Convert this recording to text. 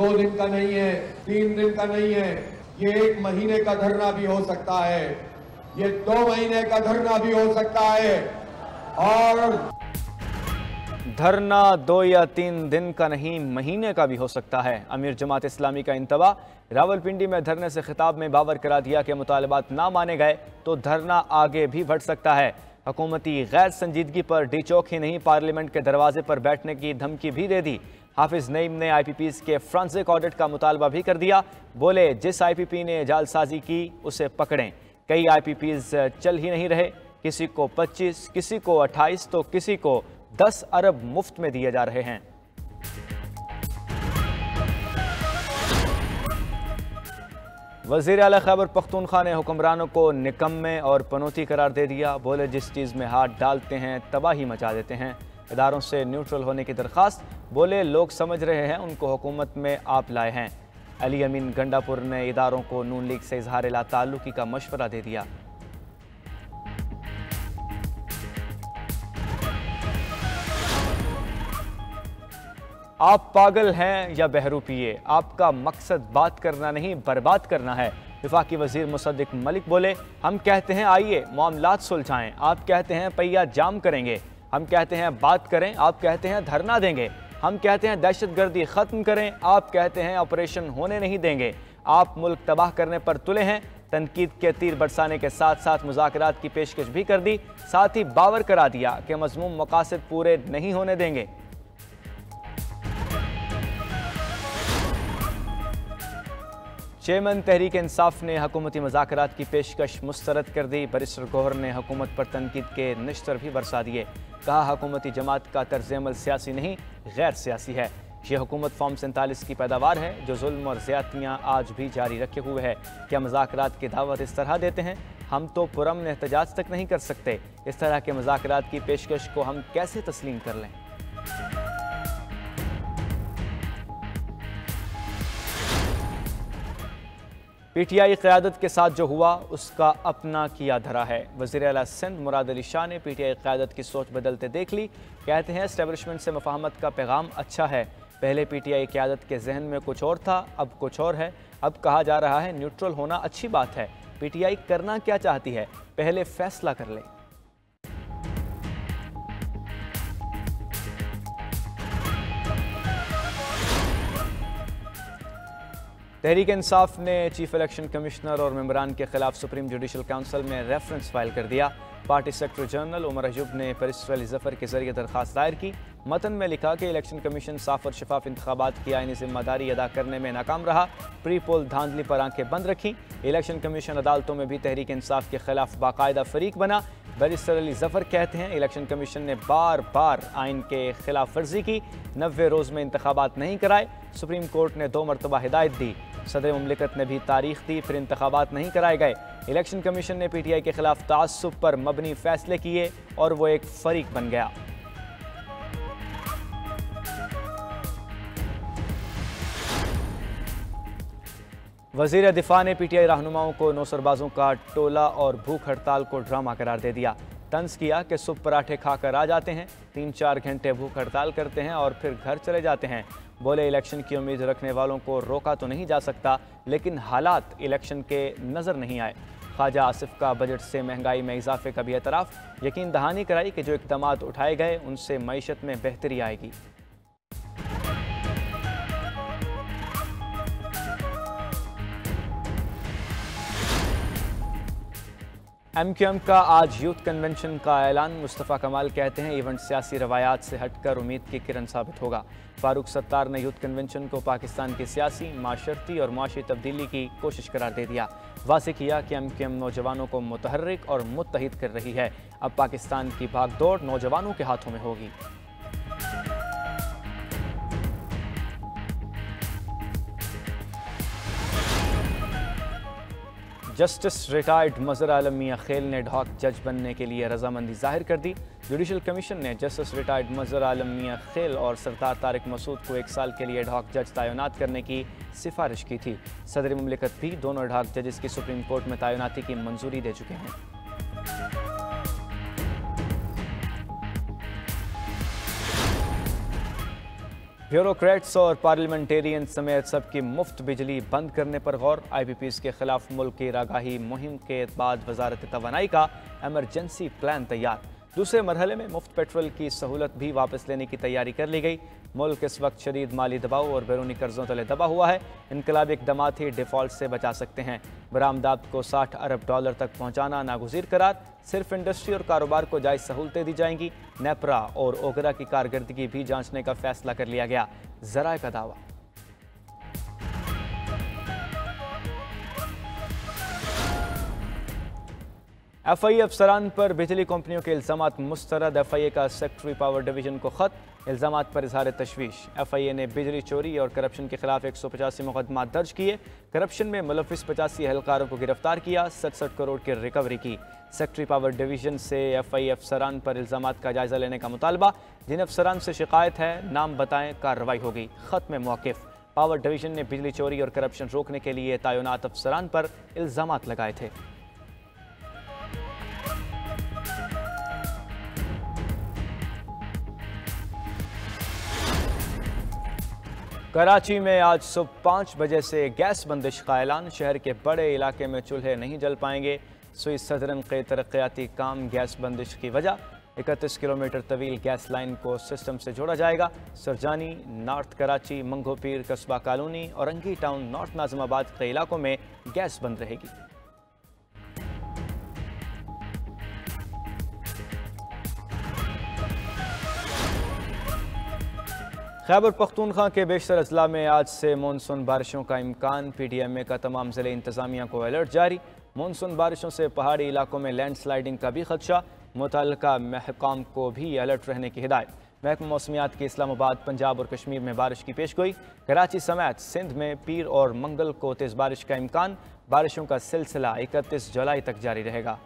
2 दिन का नहीं है, 3 दिन का नहीं है, ये 1 महीने का धरना भी हो सकता है, ये 2 महीने का धरना भी हो सकता है। और धरना 2 या 3 दिन का नहीं, महीने का भी हो सकता है। अमीर जमात इस्लामी का इंतबा। रावलपिंडी में धरने से खिताब में बावर करा दिया कि मुतालबात ना माने गए तो धरना आगे भी बढ़ सकता है। हुकूमती गैर संजीदगी पर डी चौक ही नहीं, पार्लियामेंट के दरवाजे पर बैठने की धमकी भी दे दी। हाफिज नईम ने IPPs के फ्रांसिक ऑडिट का मुतालबा भी कर दिया। बोले जिस IPP ने जालसाजी की उसे पकड़ें। कई IPPs चल ही नहीं रहे, किसी को 25, किसी को 28 तो किसी को 10 अरब मुफ्त में दिए जा रहे हैं। वज़ीर आला खैबर पख्तूनख्वा ने हुक्मरानों को निकम्मे और पनौती करार दे दिया। बोले जिस चीज़ में हाथ डालते हैं तबाही मचा देते हैं। इदारों से न्यूट्रल होने की दरख्वास्त। बोले लोग समझ रहे हैं उनको हुकूमत में आप लाए हैं। अली अमीन गंडापुर ने इदारों को नून लीग से इजहार ला ताल्लुकी का मशवरा दे दिया। आप पागल हैं या बहरूपिए, आपका मकसद बात करना नहीं बर्बाद करना है। वफाकी वजीर मुसद्दिक मलिक बोले हम कहते हैं आइए मामलात सुलझाएं, आप कहते हैं पहिया जाम करेंगे। हम कहते हैं बात करें, आप कहते हैं धरना देंगे। हम कहते हैं दहशतगर्दी खत्म करें, आप कहते हैं ऑपरेशन होने नहीं देंगे। आप मुल्क तबाह करने पर तुले हैं। तनकीद के तीर बरसाने के साथ साथ मुज़ाकरात की पेशकश भी कर दी। साथ ही बावर करा दिया कि मज़मूम मकासद पूरे नहीं होने देंगे। चेयरमैन तहरीक इंसाफ ने हुकूमती मुज़ाकरात की पेशकश मुस्तरद कर दी। बैरिस्टर गौहर ने हुकूमत पर तनकीद के निश्तर भी बरसा दिए। कहा हुकूमती जमात का तर्ज़ अमल सियासी नहीं गैर सियासी है। ये हुकूमत फॉर्म 47 की पैदावार है जो जुल्म और ज़्यादतियाँ आज भी जारी रखे हुए है। क्या मुज़ाकरात की दावत इस तरह देते हैं? हम तो पुरअमन एहतजाज तक नहीं कर सकते। इस तरह के मुज़ाकरात की पेशकश को हम कैसे तस्लीम कर लें? PTI क़यादत के साथ जो हुआ उसका अपना किया धरा है। वज़ीर आला सिंध मुराद अली शाह ने PTI क़यादत की सोच बदलते देख ली। कहते हैं एस्टेब्लिशमेंट से मुफ़ाहमत का पैगाम अच्छा है। पहले PTI क़यादत के जहन में कुछ और था, अब कुछ और है। अब कहा जा रहा है न्यूट्रल होना अच्छी बात है। PTI करना क्या चाहती है, पहले फैसला कर ले। तहरीक इंसाफ ने चीफ इलेक्शन कमिश्नर और मेंबरान के खिलाफ सुप्रीम जुडिशल काउंसिल में रेफरेंस फाइल कर दिया। Party secretary general Umar Ayub ने बैरिस्टर अली ज़फ़र के जरिए दरख्वास्त दायर की। मतन में लिखा कि इलेक्शन कमीशन साफ और शफाफ इंतखाबात की आईनी जिम्मेदारी अदा करने में नाकाम रहा। प्री पोल धांधली पर आंखें बंद रखी। इलेक्शन कमीशन अदालतों में भी तहरीक इंसाफ के खिलाफ बाकायदा फरीक बना। बैरिस्टर अली ज़फ़र कहते हैं इलेक्शन कमीशन ने बार बार आइन के खिलाफ वर्जी की, 90 रोज़ में इंतखाबात नहीं कराए। सुप्रीम कोर्ट ने 2 मरतबा हिदायत दी। सदर मुमलिकत ने भी तारीख दी, फिर इंतखाबात नहीं कराए गए। इलेक्शन कमीशन ने PTI के खिलाफ तासुब पर मबनी फैसले किए और वो एक फरीक बन गया। वज़ीर दिफा ने PTI रहनुमाओं को नौसरबाजों का टोला और भूख हड़ताल को ड्रामा करार दे दिया। तंज किया कि सुबह पराठे खाकर आ जाते हैं, 3-4 घंटे भूख हड़ताल करते हैं और फिर घर चले जाते हैं। बोले इलेक्शन की उम्मीद रखने वालों को रोका तो नहीं जा सकता, लेकिन हालात इलेक्शन के नज़र नहीं आए। ख्वाजा आसिफ का बजट से महंगाई में इजाफे का भी एतराफ़। यकीन दहानी कराई कि जो इक़दामात उठाए गए उनसे मईशत में बेहतरी आएगी। MQM का आज यूथ कन्वेंशन का ऐलान। मुस्तफ़ा कमाल कहते हैं इवेंट सियासी रवायात से हटकर उम्मीद की किरण साबित होगा। फारूक सत्तार ने यूथ कन्वेंशन को पाकिस्तान की सियासी, माशरती और माशी तब्दीली की कोशिश करार दे दिया। वाज़ेह किया कि MQM नौजवानों को मुतहर्रिक और मुत्तहिद कर रही है। अब पाकिस्तान की भागदौड़ नौजवानों के हाथों में होगी। जस्टिस रिटायर्ड मज़हर आलम मियां खेल ने एडहॉक जज बनने के लिए रजामंदी जाहिर कर दी। जुडिशल कमीशन ने जस्टिस रिटायर्ड मज़हर आलम मियां खेल और सरदार तारिक मसूद को 1 साल के लिए एडहॉक जज तैनात करने की सिफारिश की थी। सदर मुमलिकत भी दोनों एडहॉक जजेस की सुप्रीम कोर्ट में तैनाती की मंजूरी दे चुके हैं। ब्यूरोक्रेट्स और पार्लियामेंटेरियन समेत सबकी मुफ्त बिजली बंद करने पर गौर। IPPs के खिलाफ मुल्क की रागाही मुहिम के बाद वजारत तवानाई का एमरजेंसी प्लान तैयार। दूसरे मरहले में मुफ्त पेट्रोल की सहूलत भी वापस लेने की तैयारी कर ली गई। मुल्क इस वक्त शदीद माली दबाव और बैरूनी कर्जों तले दबा हुआ है। इनकलाबी इक़दामात ही डिफ़ॉल्ट से बचा सकते हैं। बरामदात को $60 अरब तक पहुँचाना नागुज़ीर करार। सिर्फ इंडस्ट्री और कारोबार को जायज़ सहूलतें दी जाएंगी। नेपरा और ओगरा की कारकर्दगी भी जांचने का फैसला कर लिया गया। ज़राए का दावा। FIA अफसरान पर बिजली कंपनियों के इल्ज़ामात मुस्तरद। FIA का सेक्रेटरी पावर डिवीजन को ख़त। इल्ज़ामात पर इजहार तशवीश। FIA ने बिजली चोरी और करप्शन के खिलाफ 185 मुकदमा दर्ज किए। करप्शन में मुलविस 85 एहलकारों को गिरफ्तार किया। 67 करोड़ की रिकवरी की। सेक्रेटरी पावर डिवीजन से FIA अफसरान पर इल्ज़ामात का जायज़ा लेने का मुतालबा। जिन अफसरान से शिकायत है नाम बताएं, कार्रवाई होगी। ख़त में मौक़िफ़। पावर डिवीजन ने बिजली चोरी और करप्शन रोकने के लिए तैनात अफसरान पर इल्ज़ामात लगाए थे। कराची में आज सुबह 5 बजे से गैस बंदिश का ऐलान। शहर के बड़े इलाके में चूल्हे नहीं जल पाएंगे। सुई सदरन के तरक्याती काम गैस बंदिश की वजह। 31 किलोमीटर तवील गैस लाइन को सिस्टम से जोड़ा जाएगा। सरजानी, नॉर्थ कराची, मंगोपीर, कस्बा colony, Orangi town, north Nazimabad के इलाकों में गैस बंद रहेगी। खैबर पख्तूनख्वा के बेशतर अजला में आज से मानसून बारिशों का इम्कान। PDMA का तमाम ज़िले इंतज़ामिया को अलर्ट जारी। मानसून बारिशों से पहाड़ी इलाकों में लैंडस्लाइडिंग का भी खदशा। मुतल्लिका महकाम को भी अलर्ट रहने की हिदायत। महकमा मौसमियात की इस्लामाबाद, पंजाब और कश्मीर में बारिश की पेशगोई। कराची समेत सिंध में पीर और मंगल को तेज़ बारिश का इम्कान। बारिशों का सिलसिला 31 जुलाई तक जारी रहेगा।